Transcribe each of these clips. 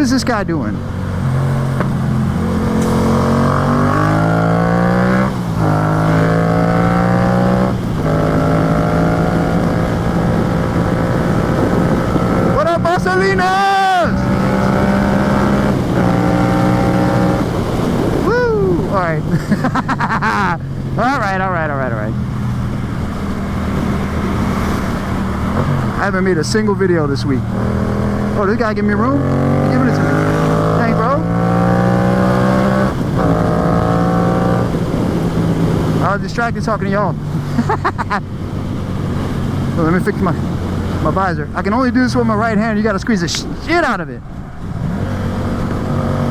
is this guy doing? What up, Barcelinas? Woo! All right. All right. I haven't made a single video this week. Oh, this guy give me room? He's giving it to me. Thanks, bro. I was distracted talking to y'all. So let me fix my visor. I can only do this with my right hand. You gotta squeeze the shit out of it.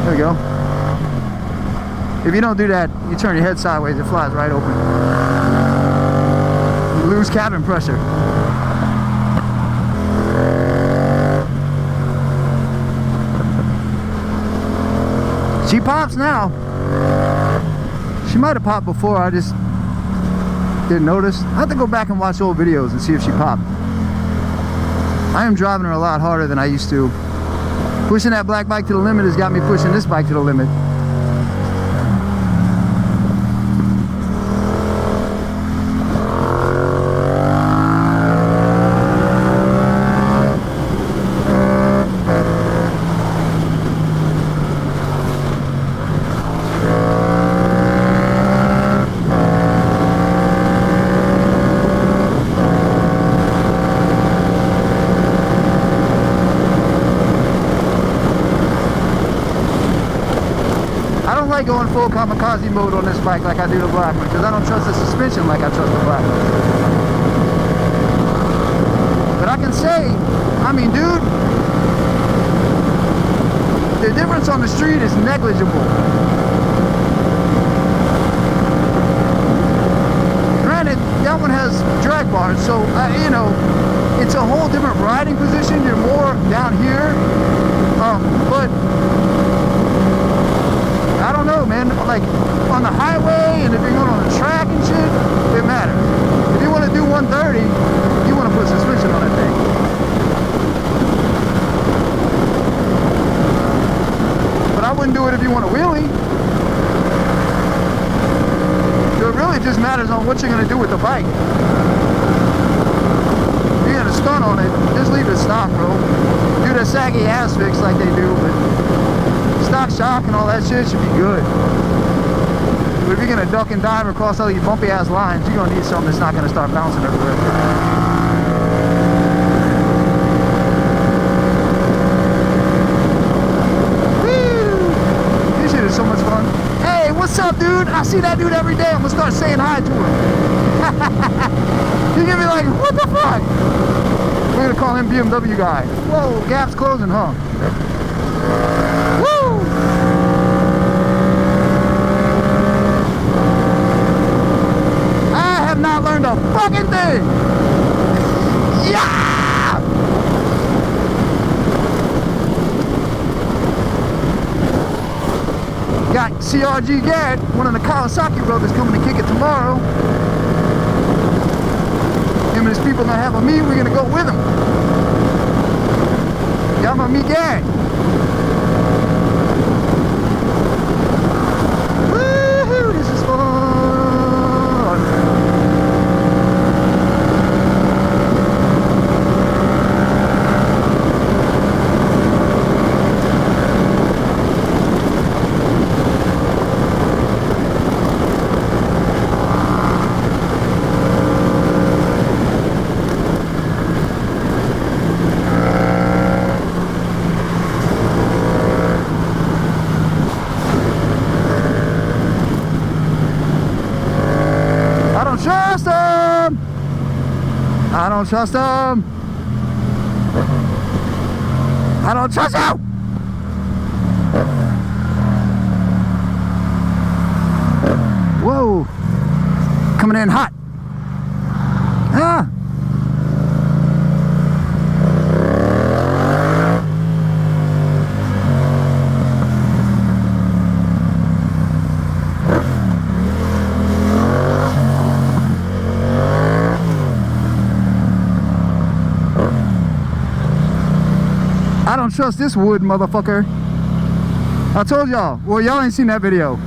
There we go. If you don't do that, you turn your head sideways, it flies right open. You lose cabin pressure. She pops now. She might have popped before, I just didn't notice. I have to go back and watch old videos and see if she popped. I am driving her a lot harder than I used to. Pushing that black bike to the limit has got me pushing this bike to the limit. Going full kamikaze mode on this bike like I do the black one, because I don't trust the suspension like I trust the black one. But I can say, I mean, dude, the difference on the street is negligible. Granted, that one has drag bars, so you know, it's a whole different riding position. You're more down here, but I don't know, man, like on the highway and if you're going on the track and shit, it matters. If you want to do 130, you want to put suspension on that thing. But I wouldn't do it if you want to wheelie. So it really just matters on what you're going to do with the bike. If you're going to stunt on it, just leave it stock, bro. Do the saggy ass fix like they do, but stock shock and all that shit should be good. But if you're gonna duck and dive across all these bumpy ass lines, you're gonna need something that's not gonna start bouncing everywhere. Woo! This shit is so much fun. Hey, what's up, dude? I see that dude every day. I'm gonna start saying hi to him. He's gonna be like, what the fuck? We're gonna call him BMW guy. Whoa, Gap's closing, huh? Not learned a fucking thing. Yeah! Got CRG Garrett, one of the Kawasaki brothers, coming to kick it tomorrow. Him and his people not having me, we're gonna go with him. Yamaha me Garrett. Woohoo! This is fun. I don't trust him. I don't trust him. Whoa. Coming in hot. Ah. I don't trust this wood, motherfucker. I told y'all. Well, y'all ain't seen that video.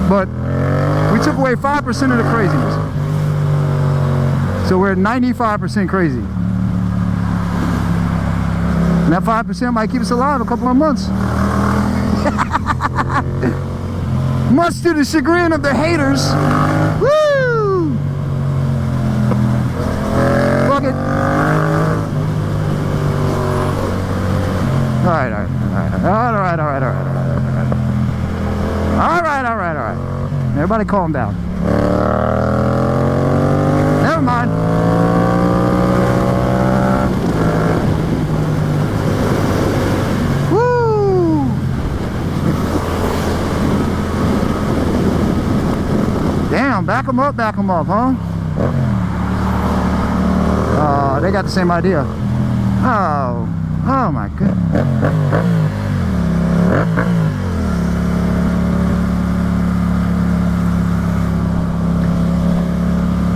But we took away 5% of the craziness. So we're at 95% crazy. And that 5% might keep us alive a couple more months. Much to the chagrin of the haters. Woo! Fuck it. Alright. Everybody calm down. Never mind. Woo! Damn, back them up, huh? They got the same idea. Oh my goodness.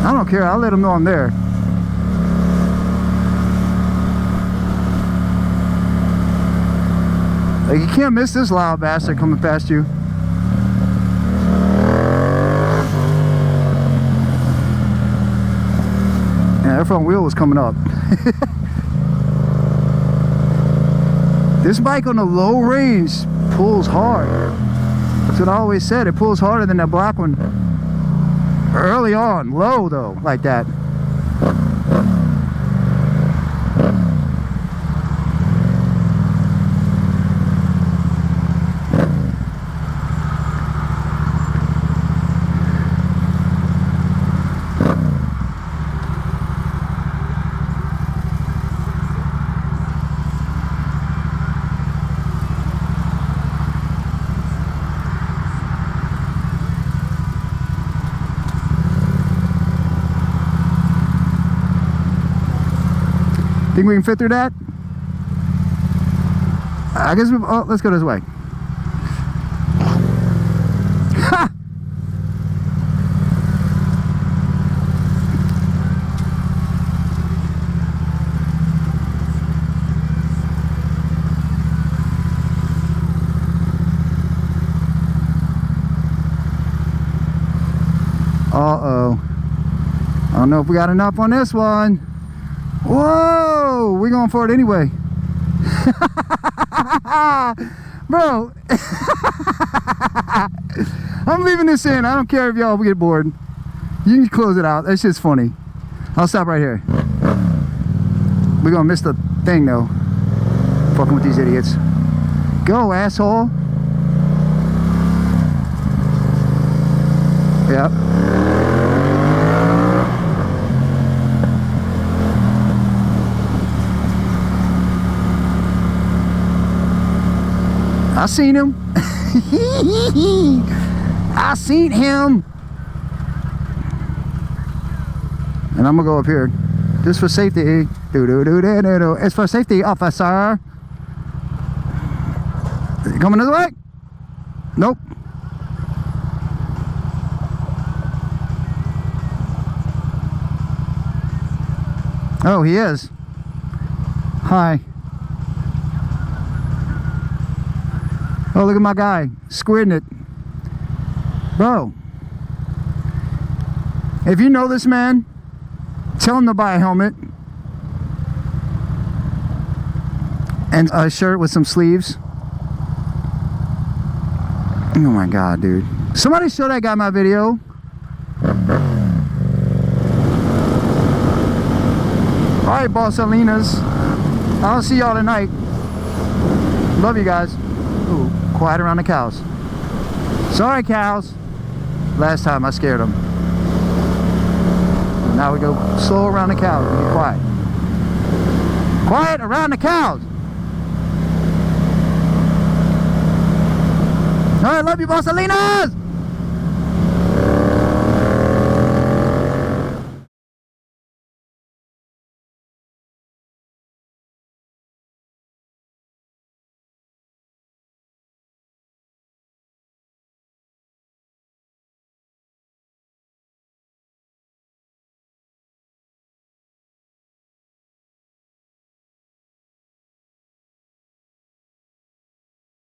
I don't care, I'll let them know I'm there. Like, you can't miss this loud bastard coming past you. Yeah, that front wheel was coming up. This bike on the low range pulls hard. That's what I always said, it pulls harder than that black one. Early on, low though, like that. Think we can fit through that? I guess let's go this way. Ha! Uh-oh. I don't know if we got enough on this one. Whoa! We're going for it anyway. Bro. I'm leaving this in. I don't care if y'all get bored. You can close it out. That's just funny. I'll stop right here. We're gonna miss the thing though. Fucking with these idiots. Go, asshole. Yep. I seen him. I seen him. And I'm gonna go up here just for safety. It's for safety, officer. You coming this way? Nope. Oh, he is. Hi. Oh, look at my guy squirting it. Bro, if you know this man, tell him to buy a helmet and a shirt with some sleeves. Oh my God, dude. Somebody show that guy my video. All right, Bossalinas. I'll see y'all tonight. Love you guys. Ooh, quiet around the cows. Sorry, cows. Last time I scared them. Now we go slow around the cows and be quiet. Quiet around the cows. All right, love you, Bossalinas.